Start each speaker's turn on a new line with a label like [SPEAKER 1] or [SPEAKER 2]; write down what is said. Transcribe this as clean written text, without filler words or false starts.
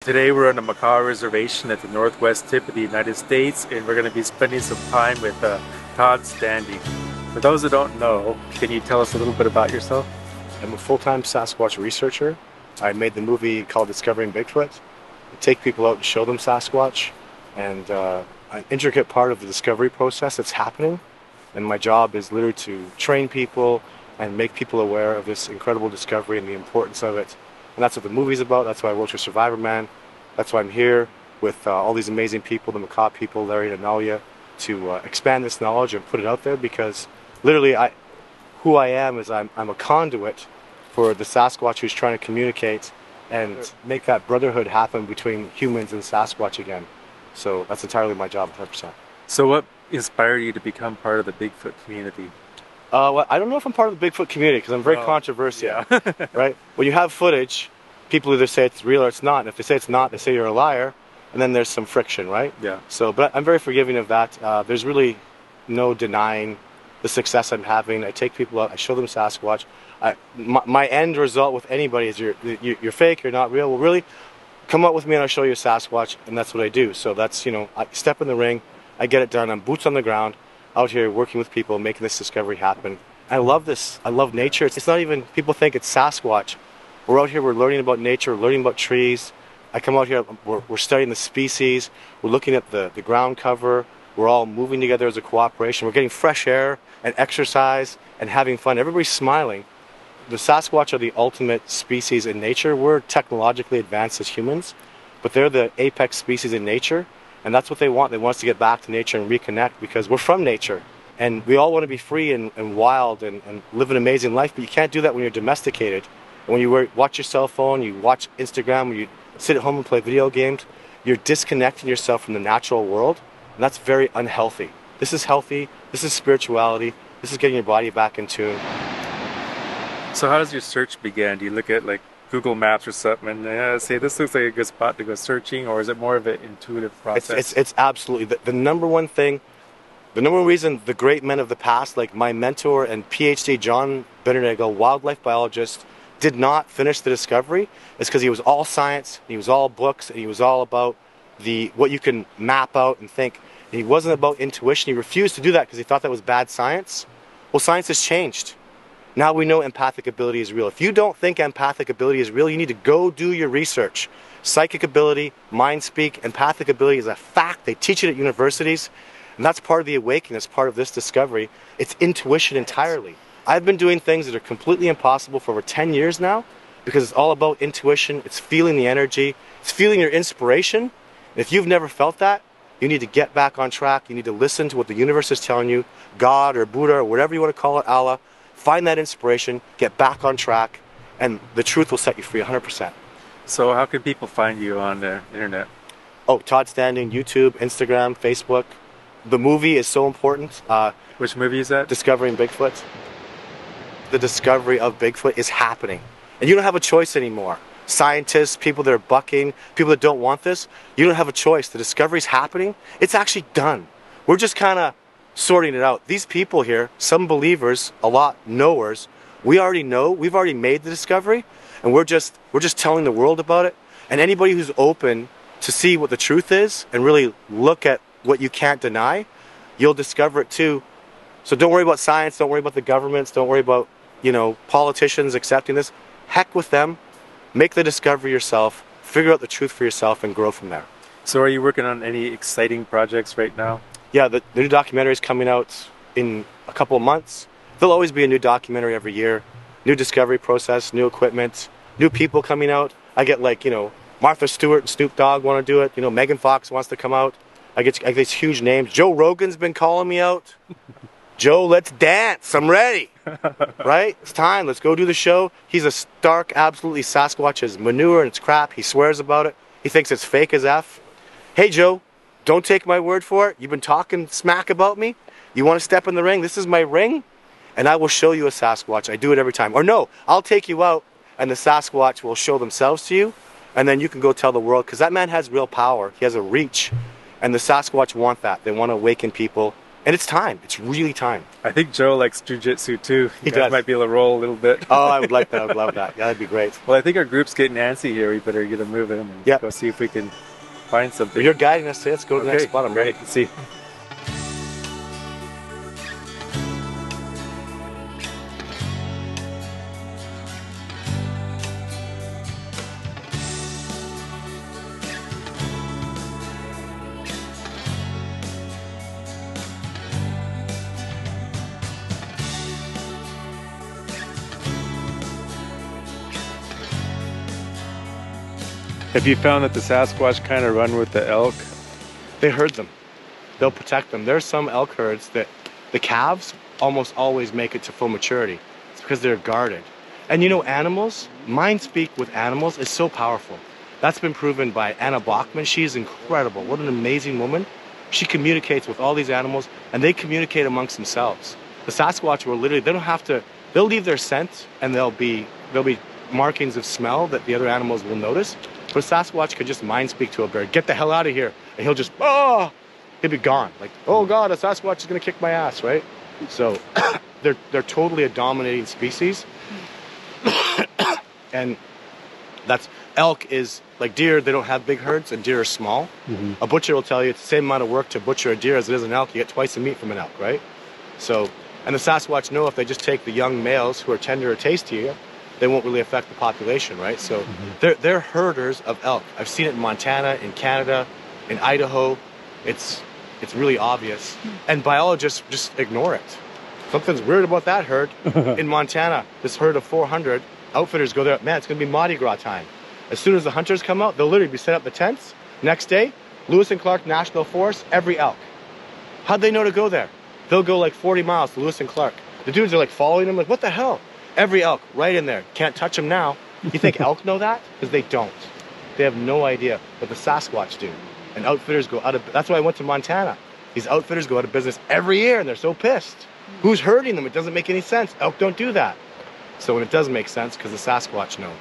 [SPEAKER 1] Today we're on the Makah Reservation at the northwest tip of the United States, and we're going to be spending some time with Todd Standing. For those that don't know, can you tell us a little bit about yourself?
[SPEAKER 2] I'm a full-time Sasquatch researcher. I made the movie called Discovering Bigfoot. I take people out and show them Sasquatch, and an intricate part of the discovery process that's happening. And my job is literally to train people and make people aware of this incredible discovery and the importance of it. And that's what the movie's about. That's why I wrote your Survivor Man. That's why I'm here with all these amazing people, the Makah people, Larry and Amelia, to expand this knowledge and put it out there, because literally who I am is I'm a conduit for the Sasquatch who's trying to communicate and make that brotherhood happen between humans and Sasquatch again. So that's entirely my job, 100%.
[SPEAKER 1] So what inspired you to become part of the Bigfoot community?
[SPEAKER 2] Well, I don't know if I'm part of the Bigfoot community because I'm very controversial, yeah. Right? When you have footage, people either say it's real or it's not. And if they say it's not, they say you're a liar, and then there's some friction, right?
[SPEAKER 1] Yeah.
[SPEAKER 2] So, but I'm very forgiving of that. There's really no denying the success I'm having. I take people out, I show them Sasquatch. My end result with anybody is you're fake, you're not real. Well, really, come out with me and I'll show you Sasquatch, and that's what I do. So that's, you know, I step in the ring, I get it done. I'm boots on the ground, out here working with people, making this discovery happen. I love this. I love nature. It's not even, people think it's Sasquatch. We're out here, we're learning about nature, we're learning about trees. I come out here, we're studying the species, we're looking at the ground cover, we're all moving together as a cooperation, we're getting fresh air and exercise and having fun. Everybody's smiling. The Sasquatch are the ultimate species in nature. We're technologically advanced as humans, but they're the apex species in nature, and that's what they want. They want us to get back to nature and reconnect, because we're from nature. And we all want to be free and wild and live an amazing life, but you can't do that when you're domesticated. And when you watch your cell phone, you watch Instagram, when you sit at home and play video games, you're disconnecting yourself from the natural world, and that's very unhealthy. This is healthy, this is spirituality, this is getting your body back in tune.
[SPEAKER 1] So how does your search begin? Do you look at like Google Maps or something and say this looks like a good spot to go searching, or is it more of an intuitive process?
[SPEAKER 2] It's absolutely the number one thing. The number one reason the great men of the past, like my mentor and PhD John Benernagel, wildlife biologist, did not finish the discovery is because he was all science, he was all books, and he was all about what you can map out and think. And he wasn't about intuition. He refused to do that because he thought that was bad science. Well, science has changed. Now we know empathic ability is real. If you don't think empathic ability is real, you need to go do your research. Psychic ability, mind speak, empathic ability is a fact. They teach it at universities. And that's part of the awakening, that's part of this discovery. It's intuition entirely. I've been doing things that are completely impossible for over 10 years now, because it's all about intuition. It's feeling the energy. It's feeling your inspiration. And if you've never felt that, you need to get back on track. You need to listen to what the universe is telling you, God or Buddha or whatever you want to call it, Allah. Find that inspiration, get back on track, and the truth will set you free 100%.
[SPEAKER 1] So how can people find you on the internet?
[SPEAKER 2] Oh, Todd Standing, YouTube, Instagram, Facebook. The movie is so important.
[SPEAKER 1] Which movie is that?
[SPEAKER 2] Discovering Bigfoot. The discovery of Bigfoot is happening. And you don't have a choice anymore. Scientists, people that are bucking, people that don't want this, you don't have a choice. The discovery's happening. It's actually done. We're just kind of sorting it out. These people here, some believers, a lot knowers, we already know, we've already made the discovery, and we're just telling the world about it. And anybody who's open to see what the truth is and really look at what you can't deny, you'll discover it too. So don't worry about science, don't worry about the governments, don't worry about, you know, politicians accepting this. Heck with them. Make the discovery yourself, figure out the truth for yourself, and grow from there.
[SPEAKER 1] So are you working on any exciting projects right now?
[SPEAKER 2] Yeah, the new documentary is coming out in a couple of months. There'll always be a new documentary every year. New discovery process, new equipment, new people coming out. I get, like, you know, Martha Stewart and Snoop Dogg want to do it. You know, Megan Fox wants to come out. I get these huge names. Joe Rogan's been calling me out. Joe, let's dance. I'm ready. Right? It's time. Let's go do the show. He's a stark, absolutely Sasquatch's manure, and it's crap. He swears about it. He thinks it's fake as F. Hey, Joe, don't take my word for it. You've been talking smack about me. You want to step in the ring? This is my ring, and I will show you a Sasquatch. I do it every time. Or no, I'll take you out, and the Sasquatch will show themselves to you, and then you can go tell the world, because that man has real power. He has a reach, and the Sasquatch want that. They want to awaken people And it's time. It's really time.
[SPEAKER 1] I think Joe likes jujitsu too.
[SPEAKER 2] He
[SPEAKER 1] You guys
[SPEAKER 2] does.
[SPEAKER 1] might be able to roll a little bit.
[SPEAKER 2] Oh, I would like that. I would love that. Yeah, that'd be great.
[SPEAKER 1] Well, I think our group's getting antsy here. We better get a move in and
[SPEAKER 2] Yep.
[SPEAKER 1] go see if we can find something.
[SPEAKER 2] You're guiding us. Let's go to the next
[SPEAKER 1] Okay,
[SPEAKER 2] spot. I'm ready.
[SPEAKER 1] great. See. Have you found that the Sasquatch kind of run with the elk?
[SPEAKER 2] They herd them. They'll protect them. There's some elk herds that the calves almost always make it to full maturity. It's because they're guarded. And you know, animals, mind speak with animals is so powerful. That's been proven by Anna Bachman. She's incredible. What an amazing woman. She communicates with all these animals, and they communicate amongst themselves. The Sasquatch will literally, they don't have to, they'll leave their scent, and there'll be markings of smell that the other animals will notice. But a Sasquatch could just mind speak to a bear, get the hell out of here, and he'll just, he'll be gone. Like, oh God, a Sasquatch is gonna kick my ass, right? So they're totally a dominating species. And elk is like deer, they don't have big herds, and deer are small.
[SPEAKER 1] Mm-hmm.
[SPEAKER 2] A butcher will tell you it's the same amount of work to butcher a deer as it is an elk. You get twice the meat from an elk, right? So, and the Sasquatch know if they just take the young males who are tender or tasty, they won't really affect the population, right? So they're herders of elk. I've seen it in Montana, in Canada, in Idaho. It's really obvious. And biologists just ignore it. Something's weird about that herd. In Montana, this herd of 400, outfitters go there, man, it's gonna be Mardi Gras time. As soon as the hunters come out, they'll literally be set up the tents. Next day, Lewis and Clark National Forest, every elk. How'd they know to go there? They'll go like 40 miles to Lewis and Clark. The dudes are like following them, like, what the hell? Every elk right in there. Can't touch them now. You think elk know that? Because they don't. They have no idea. But the Sasquatch do. And outfitters go out of, that's why I went to Montana. These outfitters go out of business every year and they're so pissed. Who's herding them? It doesn't make any sense. Elk don't do that. So when it does make sense, because the Sasquatch know.